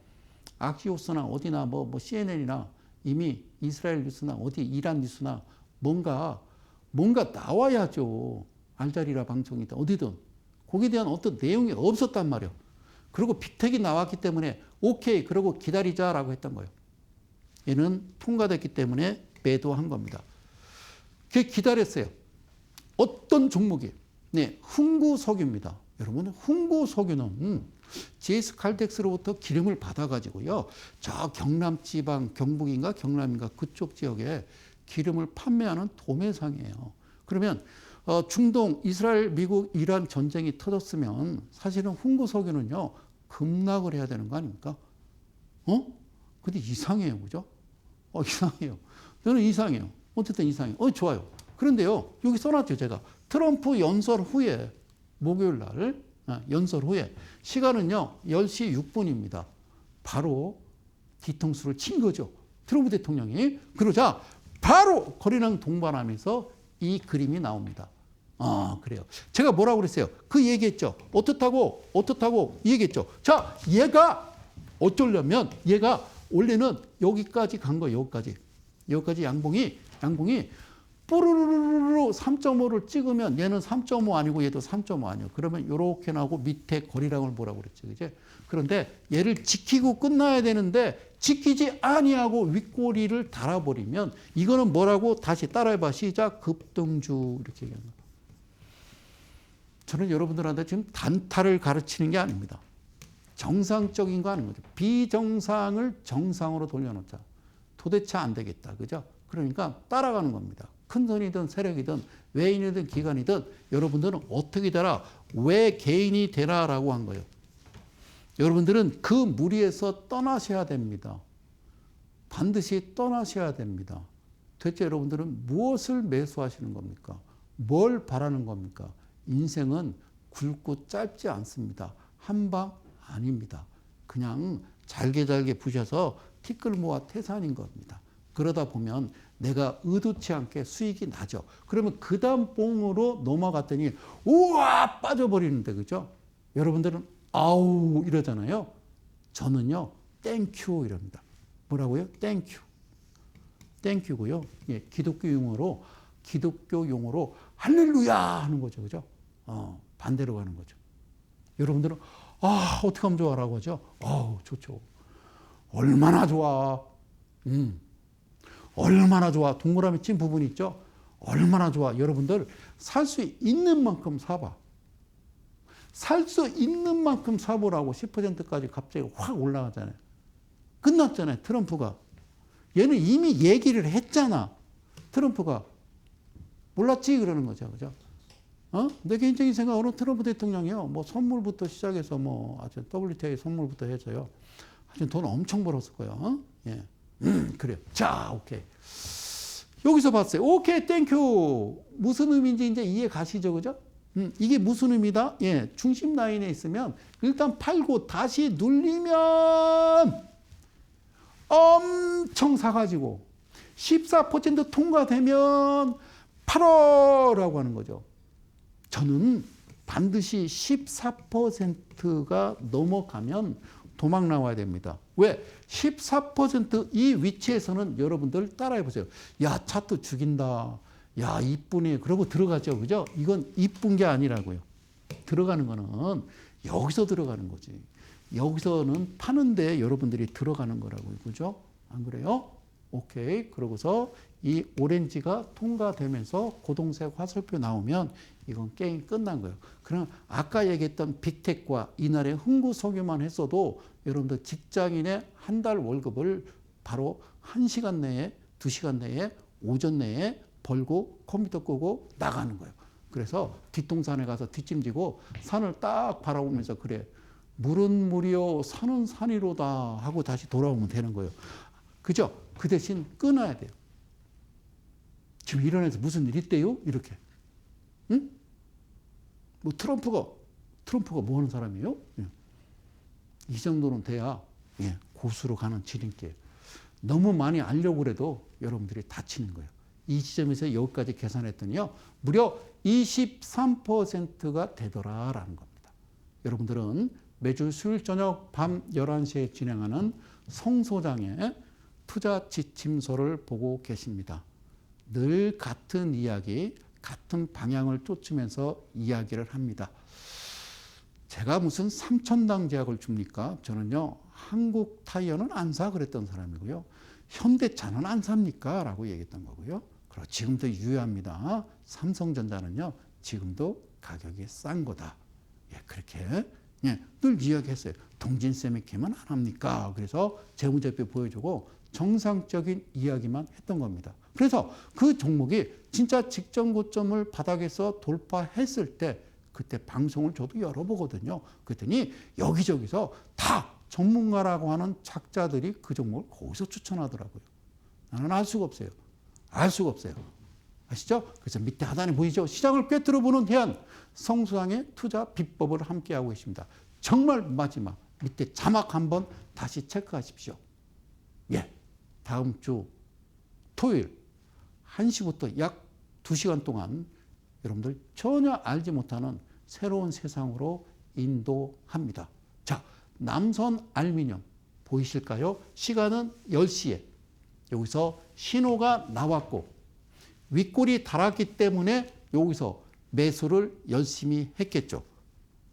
악시오스나 어디나 뭐 CNN이나 이미 이스라엘 뉴스나 어디 이란 뉴스나 뭔가 나와야죠. 알자리라 방송이든 어디든. 거기에 대한 어떤 내용이 없었단 말이에요. 그리고 빅텍이 나왔기 때문에 오케이 그러고 기다리자라고 했던 거예요. 얘는 통과됐기 때문에 매도한 겁니다. 그게 기다렸어요. 어떤 종목이? 네, 흥구석유입니다. 여러분 흥구석유는 GS 칼텍스로부터 기름을 받아가지고요. 저 경남 지방 경북인가 경남인가 그쪽 지역에 기름을 판매하는 도매상이에요. 그러면 중동 이스라엘 미국 이란 전쟁이 터졌으면 사실은 흥구석유는요 급락을 해야 되는 거 아닙니까? 근데 이상해요, 그죠? 이상해요. 저는 이상해요. 어쨌든 이상해요. 좋아요. 그런데요 여기 써놨죠 제가 트럼프 연설 후에 목요일 날 연설 후에 시간은요 10시 6분입니다. 바로 뒤통수를 친 거죠. 트럼프 대통령이. 그러자 바로 거리랑 동반하면서 이 그림이 나옵니다. 그래요. 제가 뭐라고 그랬어요? 그 얘기했죠. 어떻다고 얘기했죠. 자, 얘가 어쩌려면 얘가 원래는 여기까지 간 거예요. 여기까지 양봉이 뽀르르르르 3.5를 찍으면 얘는 3.5 아니고 얘도 3.5 아니에요. 그러면 이렇게 나오고 밑에 거리랑을 뭐라고 그랬죠. 그제? 그런데 얘를 지키고 끝나야 되는데 지키지 아니하고 윗꼬리를 달아버리면 이거는 뭐라고 다시 따라해봐. 시작. 급등주 이렇게 얘기합니다. 저는 여러분들한테 지금 단타를 가르치는 게 아닙니다. 정상적인 거 하는 거죠. 비정상을 정상으로 돌려놓자. 도대체 안 되겠다. 그죠? 그러니까 따라가는 겁니다. 큰 돈이든 세력이든 외인이든 기관이든 여러분들은 어떻게 되라? 왜 개인이 되라라고 한 거예요. 여러분들은 그 무리에서 떠나셔야 됩니다. 반드시 떠나셔야 됩니다. 대체 여러분들은 무엇을 매수하시는 겁니까? 뭘 바라는 겁니까? 인생은 굵고 짧지 않습니다. 한방 아닙니다. 그냥 잘게 부셔서 티끌 모아 태산인 겁니다. 그러다 보면 내가 의도치 않게 수익이 나죠. 그러면 그 다음 봉으로 넘어갔더니 우와 빠져버리는데 그죠? 여러분들은 아우 이러잖아요. 저는요 땡큐 이럽니다. 뭐라고요? 땡큐고요. 예, 기독교 용어로 할렐루야 하는 거죠. 그죠? 반대로 가는 거죠. 여러분들은 어떻게 하면 좋아라고 하죠? 좋죠. 얼마나 좋아. 얼마나 좋아. 동그라미 친 부분 있죠? 얼마나 좋아. 여러분들 살 수 있는 만큼 사봐. 살 수 있는 만큼 사보라고 10%까지 갑자기 확 올라가잖아요. 끝났잖아요. 트럼프가. 얘는 이미 얘기를 했잖아. 트럼프가. 몰랐지? 그러는 거죠. 그죠? 내 개인적인 생각으로는 트럼프 대통령이요. 뭐 선물부터 시작해서 아주 WTI 선물부터 해서요. 아주 돈 엄청 벌었을 거예요. 예. 그래요. 자, 오케이. 여기서 봤어요. 오케이, 땡큐. 무슨 의미인지 이제 이해 가시죠? 그죠? 이게 무슨 의미다? 예, 중심 라인에 있으면 일단 팔고 다시 눌리면 엄청 사가지고 14% 통과되면 팔어라고 하는 거죠. 저는 반드시 14%가 넘어가면 도망 나와야 됩니다. 왜? 14%이 위치에서는 여러분들 따라해 보세요. 야, 차트 죽인다. 야, 이쁘네. 그러고 들어가죠. 그죠? 이건 이쁜 게 아니라고요. 들어가는 거는 여기서 들어가는 거지. 여기서는 파는데 여러분들이 들어가는 거라고요. 그죠? 안 그래요? 오케이. 그러고서 이 오렌지가 통과되면서 고동색 화살표 나오면 이건 게임 끝난 거예요. 그럼 아까 얘기했던 빅텍과 이날의 흥구석유만 했어도 여러분들 직장인의 한 달 월급을 바로 1시간 내에, 2시간 내에, 오전 내에 벌고 컴퓨터 끄고 나가는 거예요. 그래서 뒷동산에 가서 뒷짐지고 산을 딱 바라보면서 그래. 물은 물이요, 산은 산이로다 하고 다시 돌아오면 되는 거예요. 그죠? 그 대신 끊어야 돼요. 지금 일어나서 무슨 일 있대요? 이렇게. 응? 뭐 트럼프가 뭐 하는 사람이에요? 예. 이 정도는 돼야 예, 고수로 가는 지름길. 너무 많이 알려고 해도 여러분들이 다치는 거예요. 이 지점에서 여기까지 계산했더니요. 무려 23%가 되더라라는 겁니다. 여러분들은 매주 수요일 저녁 밤 11시에 진행하는 성 소장의 투자 지침서를 보고 계십니다. 늘 같은 이야기, 같은 방향을 쫓으면서 이야기를 합니다. 제가 무슨 3천당 제약을 줍니까? 저는요, 한국 타이어는 안 사 그랬던 사람이고요. 현대차는 안 삽니까? 라고 얘기했던 거고요. 그리고 지금도 유효합니다. 삼성전자는요, 지금도 가격이 싼 거다. 예, 그렇게 예, 늘 이야기했어요. 동진쌤이 개만 안 합니까? 그래서 재무제표 보여주고 정상적인 이야기만 했던 겁니다. 그래서 그 종목이 진짜 직전 고점을 바닥에서 돌파했을 때 그때 방송을 저도 열어보거든요. 그랬더니 여기저기서 다 전문가라고 하는 작자들이 그 종목을 거기서 추천하더라고요. 나는 알 수가 없어요. 알 수가 없어요. 아시죠? 그래서 밑에 하단에 보이죠? 시장을 꿰뚫어 보는 대안 성수장의 투자 비법을 함께하고 계십니다. 정말 마지막 밑에 자막 한번 다시 체크하십시오. 예, 다음 주 토요일 1시부터 약 2시간 동안 여러분들 전혀 알지 못하는 새로운 세상으로 인도합니다. 자, 남선 알미늄 보이실까요? 시간은 10시에 여기서 신호가 나왔고 윗골이 달았기 때문에 여기서 매수를 열심히 했겠죠.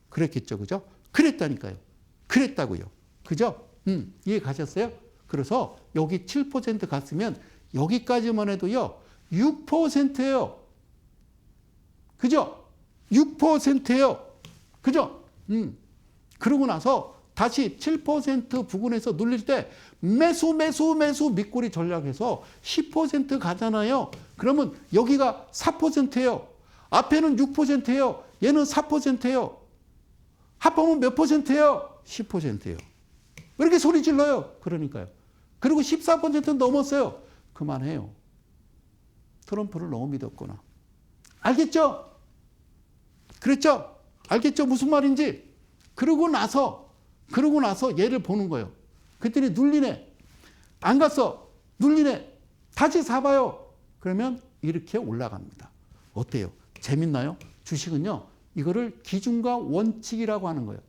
그랬겠죠. 그죠? 그랬다니까요. 그랬다고요. 그죠? 이해 가셨어요? 그래서 여기 7% 갔으면 여기까지만 해도요. 6%예요. 그죠? 6%예요. 그죠? 그러고 나서 다시 7% 부근에서 눌릴 때 매수 밑꼬리 전략해서 10% 가잖아요. 그러면 여기가 4%예요. 앞에는 6%예요. 얘는 4%예요. 합하면 몇 %예요? 10%예요. 왜 이렇게 소리 질러요? 그러니까요. 그리고 14% 넘었어요. 그만해요. 트럼프를 너무 믿었구나. 알겠죠? 그랬죠? 알겠죠? 무슨 말인지? 그러고 나서 얘를 보는 거예요. 그랬더니 눌리네. 안 갔어. 눌리네. 다시 사봐요. 그러면 이렇게 올라갑니다. 어때요? 재밌나요? 주식은요. 이거를 기준과 원칙이라고 하는 거예요.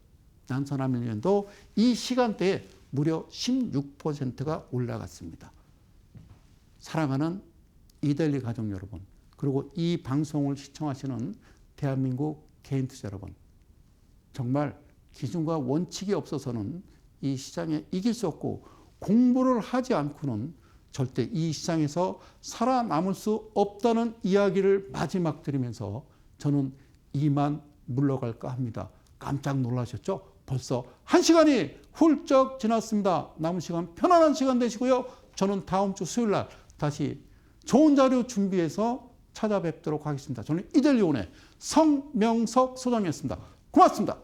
남선알미늄도 이 시간대에 무려 16%가 올라갔습니다. 사랑하는 이데일리 가족 여러분, 그리고 이 방송을 시청하시는 대한민국 개인 투자 여러분, 정말 기준과 원칙이 없어서는 이 시장에 이길 수 없고 공부를 하지 않고는 절대 이 시장에서 살아남을 수 없다는 이야기를 마지막 드리면서 저는 이만 물러갈까 합니다. 깜짝 놀라셨죠? 벌써 1시간이 훌쩍 지났습니다. 남은 시간 편안한 시간 되시고요. 저는 다음 주 수요일 날 다시 좋은 자료 준비해서 찾아뵙도록 하겠습니다. 저는 이데일리온의 성명석 소장이었습니다. 고맙습니다.